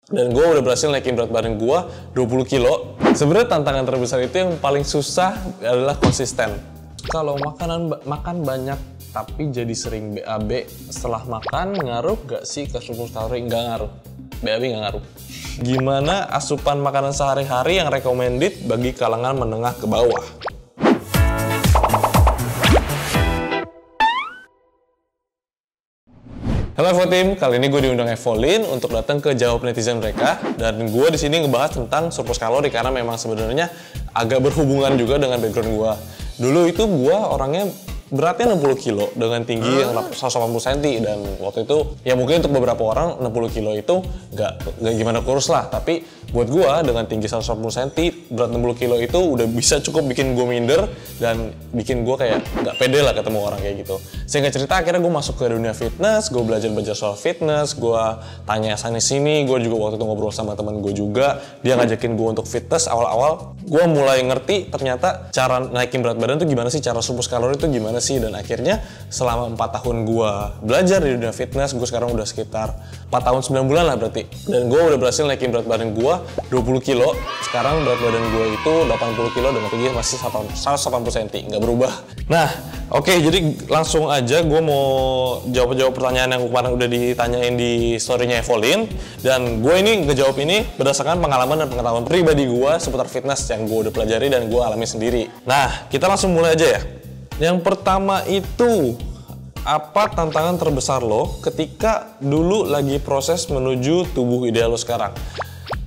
Dan gue udah berhasil naikin berat badan gue 20 kilo. Sebenarnya tantangan terbesar itu yang paling susah adalah konsisten. Kalau makan banyak tapi jadi sering BAB, setelah makan ngaruh gak sih ke surplus kalori? Nggak ngaruh. BAB nggak ngaruh. Gimana asupan makanan sehari-hari yang recommended bagi kalangan menengah ke bawah? Halo Evo Team, kali ini gue diundang Evolin untuk datang ke jawab netizen mereka, dan gue di sini ngebahas tentang surplus kalori karena memang sebenarnya agak berhubungan juga dengan background gue. Dulu itu gue orangnya beratnya 60 kilo dengan tinggi yang 180 cm, dan waktu itu ya mungkin untuk beberapa orang 60 kilo itu nggak gimana kurus lah, tapi buat gue dengan tinggi 180 cm berat 60 kilo itu udah bisa cukup bikin gue minder dan bikin gue kayak nggak pede lah ketemu orang kayak gitu. Sehingga cerita akhirnya gue masuk ke dunia fitness, gue belajar soal fitness, gue tanya sana sini, gue juga waktu itu ngobrol sama teman gue juga, dia ngajakin gue untuk fitness. Awal-awal gue mulai ngerti ternyata cara naikin berat badan tuh gimana sih, cara surplus kalori tuh gimana sih, dan akhirnya selama 4 tahun gue belajar di dunia fitness, gue sekarang udah sekitar 4 tahun 9 bulan lah berarti, dan gue udah berhasil naikin berat badan gue 20 kilo. Sekarang berat badan gue itu 80 kilo dengan tinggi masih 180 cm, nggak berubah. Nah, oke, jadi langsung aja gue mau jawab pertanyaan yang kemarin udah ditanyain di story-nya Evolin, dan gue ini ngejawab ini berdasarkan pengalaman dan pengetahuan pribadi gue seputar fitness yang gue udah pelajari dan gue alami sendiri. Nah, kita langsung mulai aja ya. Yang pertama itu, apa tantangan terbesar lo ketika dulu lagi proses menuju tubuh ideal lo sekarang?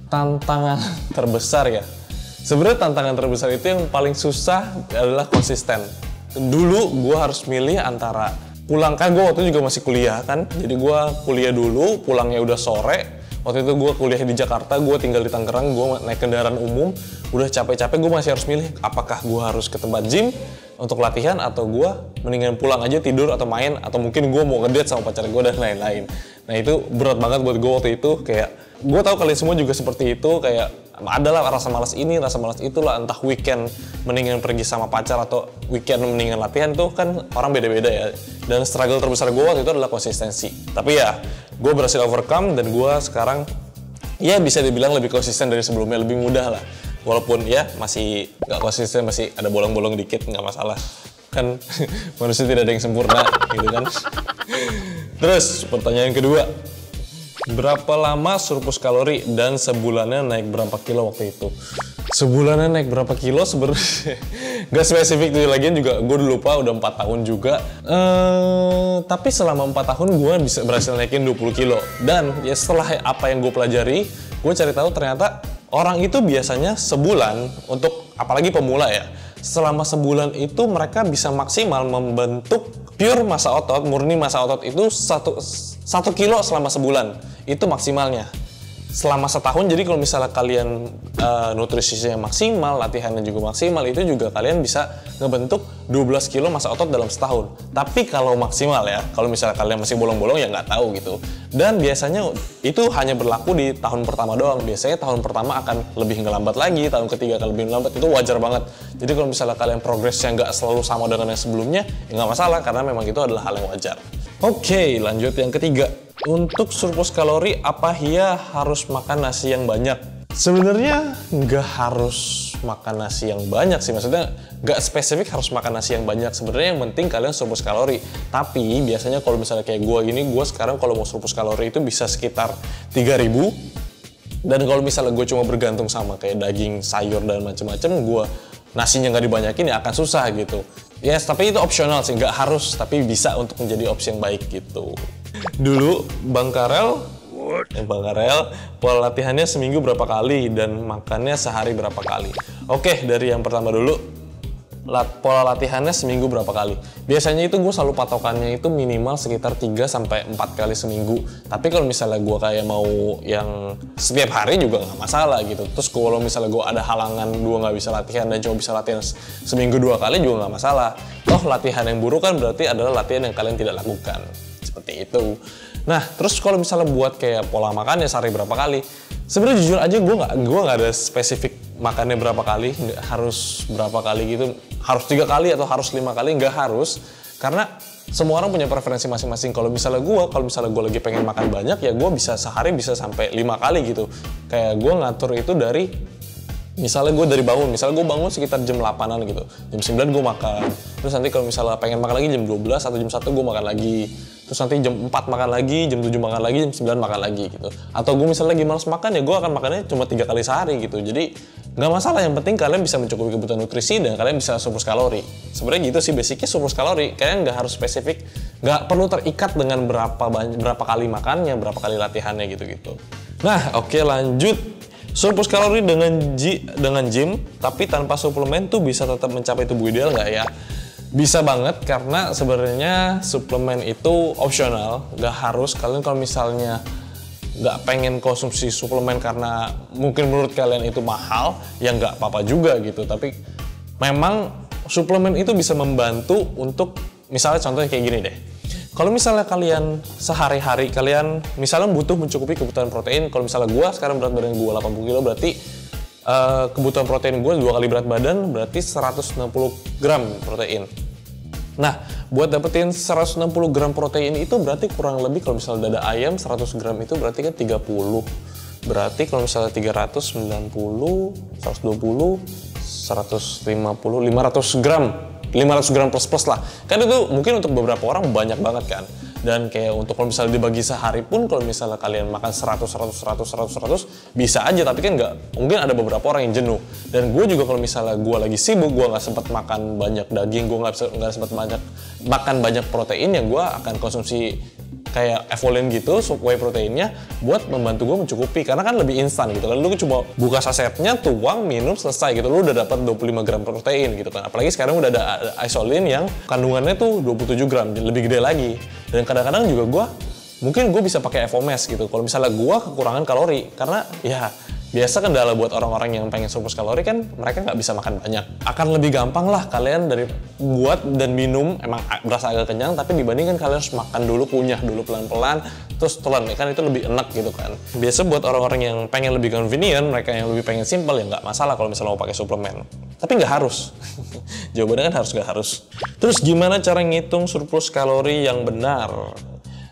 Tantangan terbesar ya? Sebenarnya tantangan terbesar itu yang paling susah adalah konsisten. Dulu gue harus milih antara pulang, kan gue waktu itu juga masih kuliah kan, jadi gue kuliah dulu, pulangnya udah sore. Waktu itu gue kuliah di Jakarta, gue tinggal di Tangerang, gue naik kendaraan umum, udah capek-capek gue masih harus milih apakah gue harus ke tempat gym untuk latihan atau gue mendingan pulang aja tidur atau main, atau mungkin gue mau ngedate sama pacar gue dan lain-lain. Nah itu berat banget buat gue waktu itu, kayak gue tahu kalian semua juga seperti itu, kayak adalah rasa malas ini, rasa malas itulah, entah weekend mendingan pergi sama pacar atau weekend mendingan latihan, tuh kan orang beda-beda ya. Dan struggle terbesar gue waktu itu adalah konsistensi. Tapi ya, gue berhasil overcome dan gue sekarang ya bisa dibilang lebih konsisten dari sebelumnya, lebih mudah lah. Walaupun ya masih nggak konsisten, masih ada bolong-bolong dikit, nggak masalah. Kan manusia tidak ada yang sempurna gitu kan. Terus pertanyaan kedua, berapa lama surplus kalori dan sebulannya naik berapa kilo waktu itu? Sebulannya naik berapa kilo sebenarnya gak spesifik tuh, lagian juga gue udah lupa, udah 4 tahun juga. Tapi selama 4 tahun gue bisa berhasil naikin 20 kilo. Dan ya setelah apa yang gue pelajari, gue cari tahu ternyata orang itu biasanya sebulan, untuk apalagi pemula ya, selama sebulan itu mereka bisa maksimal membentuk pure massa otot, murni massa otot itu 1 kilo selama sebulan. Itu maksimalnya. Selama setahun, jadi kalau misalnya kalian nutrisinya maksimal, latihannya juga maksimal, itu juga kalian bisa ngebentuk 12 kilo massa otot dalam setahun. Tapi kalau maksimal ya, kalau misalnya kalian masih bolong-bolong ya nggak tahu gitu. Dan biasanya itu hanya berlaku di tahun pertama doang. Biasanya tahun pertama akan lebih ngelambat lagi, tahun ketiga akan lebih ngelambat, itu wajar banget. Jadi kalau misalnya kalian progresnya nggak selalu sama dengan yang sebelumnya, ya nggak masalah, karena memang itu adalah hal yang wajar. Oke, lanjut yang ketiga. Untuk surplus kalori, apa ya harus makan nasi yang banyak? Sebenarnya nggak harus makan nasi yang banyak sih, maksudnya nggak spesifik harus makan nasi yang banyak. Sebenarnya yang penting kalian surplus kalori. Tapi biasanya kalau misalnya kayak gue gini, gue sekarang kalau mau surplus kalori itu bisa sekitar 3.000. Dan kalau misalnya gue cuma bergantung sama kayak daging, sayur dan macam-macam, gue nasinya nggak dibanyakin ya akan susah gitu. Yes, tapi itu opsional sih, nggak harus, tapi bisa untuk menjadi opsi yang baik gitu. Dulu Bang Karel, pola latihannya seminggu berapa kali dan makannya sehari berapa kali? Oke, dari yang pertama dulu, pola latihannya seminggu berapa kali? Biasanya itu gue selalu patokannya itu minimal sekitar 3-4 kali seminggu. Tapi kalau misalnya gue kayak mau yang setiap hari juga nggak masalah gitu. Terus kalau misalnya gue ada halangan, gue nggak bisa latihan dan cuma bisa latihan seminggu 2 kali juga nggak masalah. Toh latihan yang buruk kan berarti adalah latihan yang kalian tidak lakukan. Seperti itu. Nah, terus kalau misalnya buat kayak pola makannya sehari berapa kali? Sebenarnya jujur aja gue nggak ada spesifik makannya berapa kali, harus berapa kali gitu, harus 3 kali atau harus 5 kali, nggak harus. Karena semua orang punya preferensi masing-masing. Kalau misalnya gue lagi pengen makan banyak, ya gue bisa sehari bisa sampai 5 kali gitu. Kayak gue ngatur itu dari, misalnya gue misalnya gue bangun sekitar jam 8-an gitu, jam 9 gue makan, terus nanti kalau misalnya pengen makan lagi jam 12 atau jam 1 gue makan lagi, terus nanti jam 4 makan lagi, jam 7 makan lagi, jam 9 makan lagi gitu. Atau gue misalnya lagi malas makan, ya gue akan makannya cuma 3 kali sehari gitu. Jadi nggak masalah, yang penting kalian bisa mencukupi kebutuhan nutrisi dan kalian bisa surplus kalori. Sebenarnya gitu sih basicnya surplus kalori. Kalian nggak harus spesifik, nggak perlu terikat dengan berapa kali makannya, berapa kali latihannya gitu. Nah, oke, lanjut. Surplus kalori dengan gym tapi tanpa suplemen tuh bisa tetap mencapai tubuh ideal nggak ya? Bisa banget, karena sebenarnya suplemen itu opsional, nggak harus. Kalian kalau misalnya nggak pengen konsumsi suplemen karena mungkin menurut kalian itu mahal, ya nggak apa-apa juga gitu. Tapi memang suplemen itu bisa membantu untuk, misalnya contohnya kayak gini deh. Kalau misalnya kalian sehari-hari kalian misalnya butuh mencukupi kebutuhan protein, kalau misalnya gue sekarang berat badan gue 80 kilo, berarti kebutuhan protein gue 2 kali berat badan, berarti 160 gram protein. Nah, buat dapetin 160 gram protein itu berarti kurang lebih, kalau misalnya dada ayam 100 gram itu berarti kan 30. Berarti kalau misalnya 390, 120, 150, 500 gram. 500 gram plus lah. Kan itu mungkin untuk beberapa orang banyak banget kan. Dan kayak untuk kalau misalnya dibagi sehari pun, kalau misalnya kalian makan 100 bisa aja, tapi kan nggak, mungkin ada beberapa orang yang jenuh. Dan gue juga kalau misalnya gue lagi sibuk, gue nggak sempat makan banyak daging, gue nggak sempat makan banyak protein, yang gue akan konsumsi kayak Evolin gitu, whey proteinnya, buat membantu gue mencukupi, karena kan lebih instan gitu kan. Lu cuma buka sasetnya, tuang, minum, selesai gitu, lu udah dapat 25 gram protein gitu kan. Apalagi sekarang udah ada isolin yang kandungannya tuh 27 gram, lebih gede lagi. Dan kadang-kadang juga mungkin gue bisa pakai FOMS gitu kalau misalnya gue kekurangan kalori, karena ya biasa kendala buat orang-orang yang pengen surplus kalori kan, mereka nggak bisa makan banyak. Akan lebih gampang lah kalian dari buat dan minum emang berasa agak kenyang, tapi dibandingkan kalian harus makan dulu, kunyah dulu pelan-pelan, terus telan, kan itu lebih enak gitu kan. Biasa buat orang-orang yang pengen lebih convenient, mereka yang lebih pengen simple, ya nggak masalah kalau misalnya mau pakai suplemen. Tapi nggak harus. Jawabannya kan nggak harus. Terus gimana cara ngitung surplus kalori yang benar?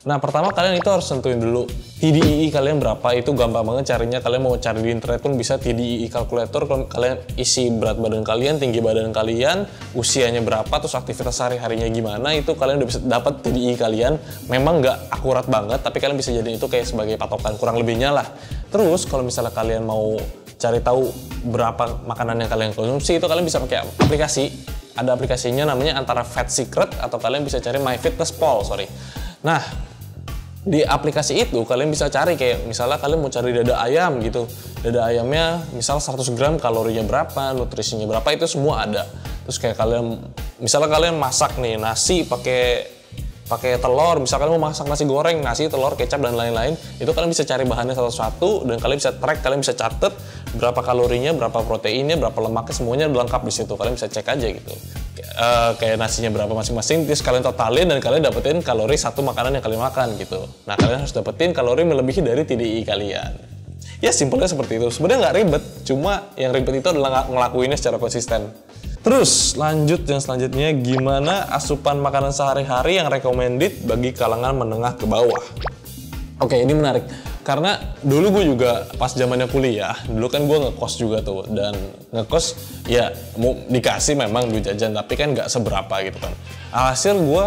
Nah, pertama kalian itu harus tentuin dulu TDEE kalian berapa. Itu gampang banget carinya. Kalian mau cari di internet pun bisa TDEE calculator. Kalau kalian isi berat badan kalian, tinggi badan kalian, usianya berapa, terus aktivitas sehari-harinya gimana, itu kalian udah bisa dapat TDEE kalian. Memang nggak akurat banget, tapi kalian bisa jadiin itu kayak sebagai patokan kurang lebihnya lah. Terus kalau misalnya kalian mau cari tahu berapa makanan yang kalian konsumsi, itu kalian bisa pakai aplikasi. Ada aplikasinya namanya antara Fat Secret atau kalian bisa cari MyFitnessPal, Nah, di aplikasi itu kalian bisa cari kayak misalnya kalian mau cari dada ayam gitu. Dada ayamnya misal 100 gram kalorinya berapa, nutrisinya berapa, itu semua ada. Terus kayak misalnya kalian masak nih nasi pakai telur, misalkan mau masak nasi goreng, nasi, telur, kecap, dan lain-lain, itu kalian bisa cari bahannya satu-satu, dan kalian bisa track, kalian bisa catet berapa kalorinya, berapa proteinnya, berapa lemaknya, semuanya lengkap di situ. Kalian bisa cek aja gitu. Kayak nasinya berapa masing-masing, terus kalian totalin dan kalian dapetin kalori satu makanan yang kalian makan gitu. Nah, kalian harus dapetin kalori melebihi dari TDEE kalian. Ya, simpelnya seperti itu. Sebenarnya nggak ribet, cuma yang ribet itu adalah ngelakuinnya secara konsisten. Terus lanjut yang selanjutnya, gimana asupan makanan sehari-hari yang recommended bagi kalangan menengah ke bawah? Oke, ini menarik. Karena dulu gue juga pas zamannya kuliah, dulu kan gue ngekos juga tuh. Dan ngekos ya mau dikasih memang duit jajan, tapi kan nggak seberapa gitu kan. Alhasil gue,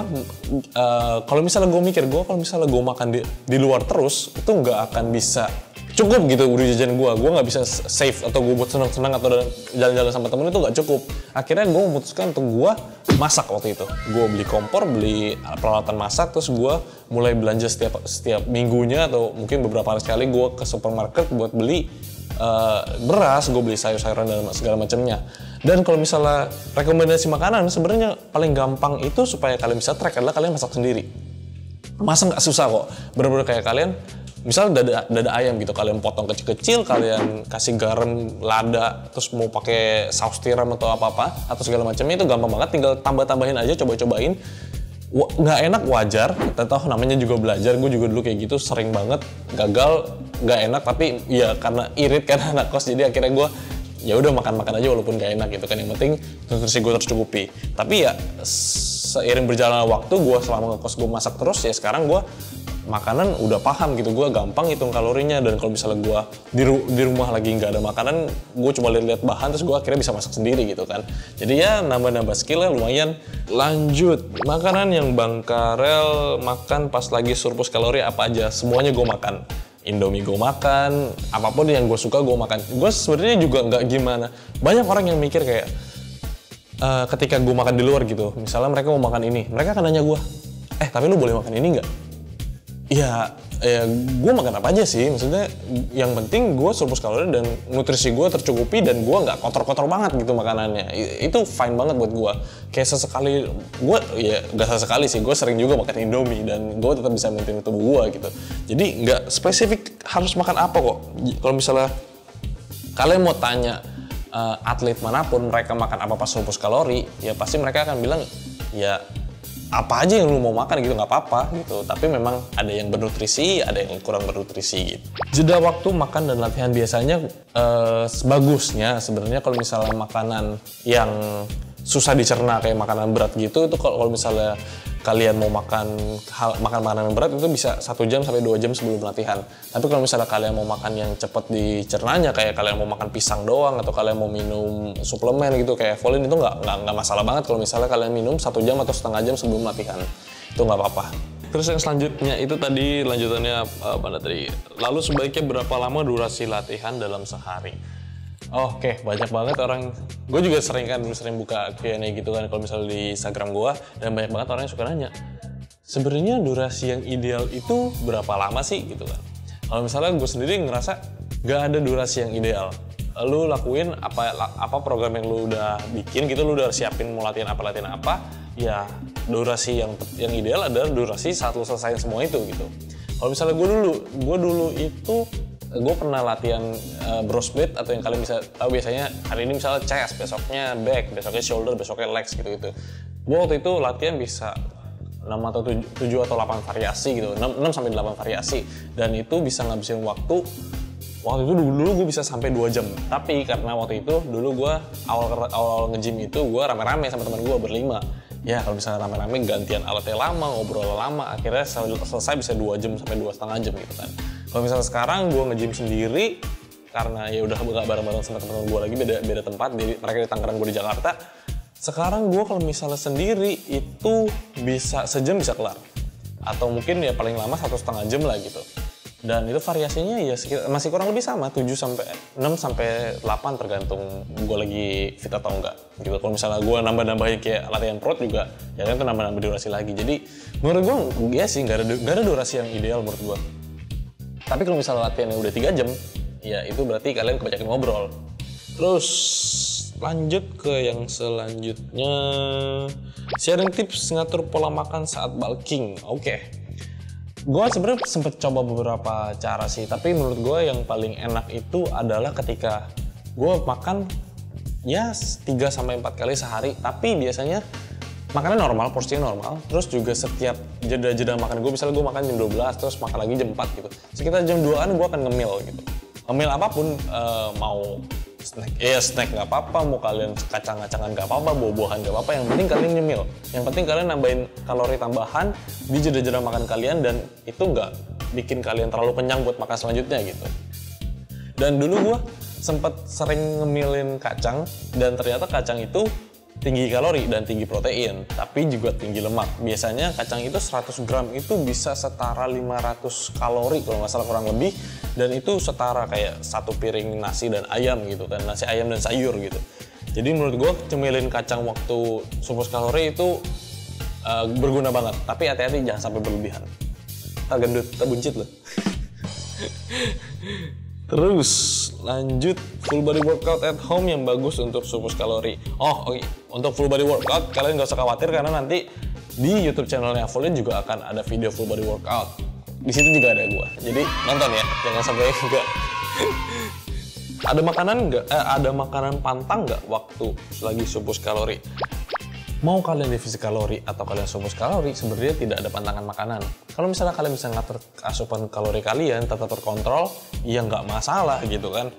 kalau misalnya gue mikir, kalau misalnya gue makan di luar terus, itu nggak akan bisa cukup gitu duit jajan gue nggak bisa save, atau gue buat senang-senang atau jalan-jalan sama temen itu nggak cukup. Akhirnya gue memutuskan untuk gue masak waktu itu. Gue beli kompor, beli peralatan masak, terus gue mulai belanja setiap minggunya atau mungkin beberapa hari sekali gue ke supermarket buat beli beras, gue beli sayur-sayuran dan segala macamnya. Dan kalau misalnya rekomendasi makanan, sebenarnya paling gampang itu supaya kalian bisa track adalah kalian masak sendiri. Masak nggak susah kok, bener-bener kayak kalian misal dada ayam gitu, kalian potong kecil-kecil, kalian kasih garam lada, terus mau pakai saus tiram atau apa-apa atau segala macamnya, itu gampang banget, tinggal tambah-tambahin aja, coba-cobain. Nggak enak wajar, toh namanya juga belajar. Gue juga dulu kayak gitu, sering banget gagal, nggak enak, tapi ya karena irit karena anak kos, jadi akhirnya gue ya udah makan aja walaupun nggak enak gitu kan. Yang penting nutrisi gue tercukupi. Tapi ya seiring berjalannya waktu, gue selama ngekos gue masak terus, ya sekarang gue makanan udah paham gitu, gue gampang hitung kalorinya. Dan kalau misalnya gue di rumah lagi nggak ada makanan, gue cuma lihat bahan terus gue akhirnya bisa masak sendiri gitu kan. Jadi ya nambah-nambah skillnya lumayan. Lanjut, makanan yang Bang Karel makan pas lagi surplus kalori apa aja? Semuanya gue makan. Indomie gue makan, apapun yang gue suka gue makan. Gue sebenarnya juga nggak gimana. Banyak orang yang mikir kayak ketika gue makan di luar gitu, misalnya mereka mau makan ini, mereka akan nanya gue, tapi lu boleh makan ini nggak? Ya gue makan apa aja sih, maksudnya yang penting gue surplus kalori dan nutrisi gue tercukupi dan gue nggak kotor-kotor banget gitu makanannya. Itu fine banget buat gue. Kayak sesekali gue, ya nggak sesekali sih, gue sering juga makan Indomie dan gue tetap bisa maintain tubuh gue gitu. Jadi nggak spesifik harus makan apa kok. Kalau misalnya kalian mau tanya atlet manapun mereka makan apa pas surplus kalori, ya pasti mereka akan bilang ya apa aja yang lu mau makan gitu, nggak apa-apa gitu. Tapi memang ada yang bernutrisi, ada yang kurang bernutrisi gitu. Jeda waktu makan dan latihan biasanya sebagusnya sebenarnya kalau misalnya makanan yang susah dicerna kayak makanan berat gitu, itu kalau misalnya kalian mau makan makanan yang berat itu bisa 1 jam sampai 2 jam sebelum latihan. Tapi kalau misalnya kalian mau makan yang cepat dicernanya, kayak kalian mau makan pisang doang atau kalian mau minum suplemen gitu kayak Evolin, itu nggak masalah banget kalau misalnya kalian minum 1 jam atau setengah jam sebelum latihan. Itu nggak apa-apa. Terus yang selanjutnya itu tadi lanjutannya mana tadi? Lalu sebaiknya berapa lama durasi latihan dalam sehari? Oke, banyak banget orang. Gue juga sering buka Q&A gitu kan kalau misalnya di Instagram gue, dan banyak banget orang yang suka nanya, sebenarnya durasi yang ideal itu berapa lama sih gitu kan. Kalau misalnya gue sendiri ngerasa gak ada durasi yang ideal. Lu lakuin apa program yang lu udah bikin gitu, lu udah siapin mau latihan apa, ya durasi yang ideal adalah durasi saat lu selesai semua itu gitu. Kalau misalnya gue dulu itu gue pernah latihan bro split, atau yang kalian bisa tahu biasanya hari ini misalnya chest, besoknya back, besoknya shoulder, besoknya legs gitu-gitu. Gue waktu itu latihan bisa 6 atau 7 atau 8 variasi gitu, 6 sampai 8 variasi, dan itu bisa ngabisin waktu itu dulu gue bisa sampai 2 jam. Tapi karena waktu itu dulu gue awal nge-gym itu gue rame-rame sama teman gue berlima. Ya kalau misalnya rame-rame gantian alatnya lama, ngobrol lama, akhirnya selesai bisa 2 jam sampai 2,5 jam gitu kan. Kalau misalnya sekarang gue nge-gym sendiri, karena ya udah gak bareng-bareng sama teman-teman gue lagi, beda tempat, mereka di Tangerang, gue di Jakarta. Sekarang gue kalau misalnya sendiri itu bisa sejam bisa kelar, atau mungkin ya paling lama 1,5 jam lah gitu. Dan itu variasinya ya masih kurang lebih sama, 6 sampai 8 tergantung gue lagi fit atau enggak gitu. Kalau misalnya gue nambah-nambahin kayak latihan prot juga, ya kan itu nambah-nambah durasi lagi. Jadi menurut gue ya sih gak ada durasi yang ideal menurut gue. Tapi kalau misalnya latihannya udah 3 jam, ya itu berarti kalian kebanyakan ngobrol. Terus lanjut ke yang selanjutnya, sharing tips ngatur pola makan saat bulking. Oke. Gue sebenarnya sempet coba beberapa cara sih, tapi menurut gue yang paling enak itu adalah ketika gue makan ya 3-4 kali sehari, tapi biasanya makannya normal, porsinya normal, terus juga setiap jeda-jeda makan gue, misalnya gue makan jam 12, terus makan lagi jam 4 gitu. Sekitar jam 2-an gue akan ngemil gitu. Ngemil apapun, mau snack nggak apa-apa, mau kalian kacang-kacangan nggak apa-apa, buah-buahan nggak apa-apa, yang penting kalian nyemil. Yang penting kalian nambahin kalori tambahan di jeda-jeda makan kalian, dan itu nggak bikin kalian terlalu kenyang buat makan selanjutnya gitu. Dan dulu gue sempet sering ngemilin kacang, dan ternyata kacang itu tinggi kalori dan tinggi protein, tapi juga tinggi lemak. Biasanya kacang itu 100 gram itu bisa setara 500 kalori kalau nggak salah kurang lebih, dan itu setara kayak 1 piring nasi dan ayam gitu kan, nasi ayam dan sayur gitu. Jadi menurut gue cemilin kacang waktu surplus kalori itu berguna banget, tapi hati-hati jangan sampai berlebihan. Tak gendut, tak buncit loh. Terus lanjut, full body workout at home yang bagus untuk surplus kalori. Oke. Untuk full body workout kalian gak usah khawatir, karena nanti di YouTube channelnya Evolin juga akan ada video full body workout. Di situ juga ada gua. Jadi nonton ya, jangan sampai enggak. Ada makanan pantang nggak waktu lagi surplus kalori? Mau kalian defisit kalori atau kalian surplus kalori, sebenarnya tidak ada pantangan makanan. Kalau misalnya kalian bisa ngatur asupan kalori kalian tetap terkontrol, ya nggak masalah gitu kan.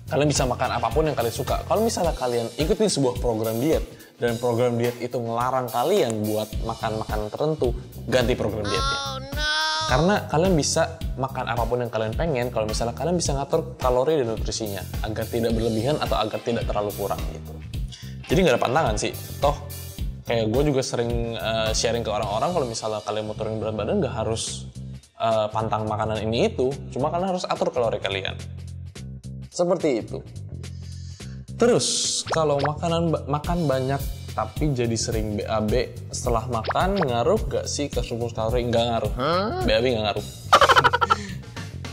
Kalian bisa makan apapun yang kalian suka. Kalau misalnya kalian ikutin sebuah program diet dan program diet itu ngelarang kalian buat makan makanan tertentu, ganti program dietnya. Karena kalian bisa makan apapun yang kalian pengen kalau misalnya kalian bisa ngatur kalori dan nutrisinya agar tidak berlebihan atau agar tidak terlalu kurang gitu. Jadi nggak ada pantangan sih. Toh kayak gue juga sering sharing ke orang-orang kalau misalnya kalian mau turunin berat badan nggak harus pantang makanan ini itu, cuma kalian harus atur kalori kalian. Seperti itu. Terus kalau makan banyak tapi jadi sering BAB setelah makan, ngaruh gak sih ke surplus kalori? Nggak ngaruh. BAB nggak ngaruh.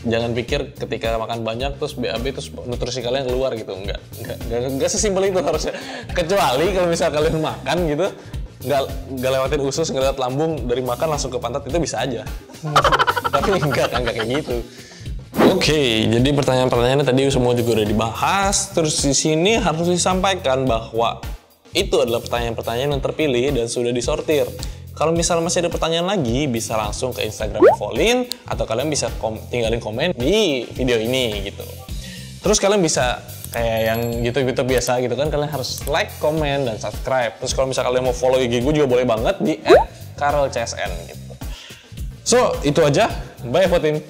Jangan pikir ketika makan banyak terus BAB terus nutrisi kalian keluar gitu. Nggak sesimpel itu harusnya. Kecuali kalau misalnya kalian makan gitu, nggak lewatin usus, nggak lewat lambung, dari makan langsung ke pantat, itu bisa aja. Tapi enggak kayak gitu. Oke, jadi pertanyaan-pertanyaannya tadi semua juga udah dibahas. Terus di sini harus disampaikan bahwa itu adalah pertanyaan-pertanyaan yang terpilih dan sudah disortir. Kalau misalnya masih ada pertanyaan lagi, bisa langsung ke Instagram Evolin atau kalian bisa tinggalin komen di video ini gitu. Terus kalian bisa kayak yang gitu-gitu biasa gitu kan, kalian harus like, komen, dan subscribe. Terus kalau misalnya kalian mau follow IG gue juga boleh banget di @karelcsn gitu. So, itu aja. Bye, Evotin.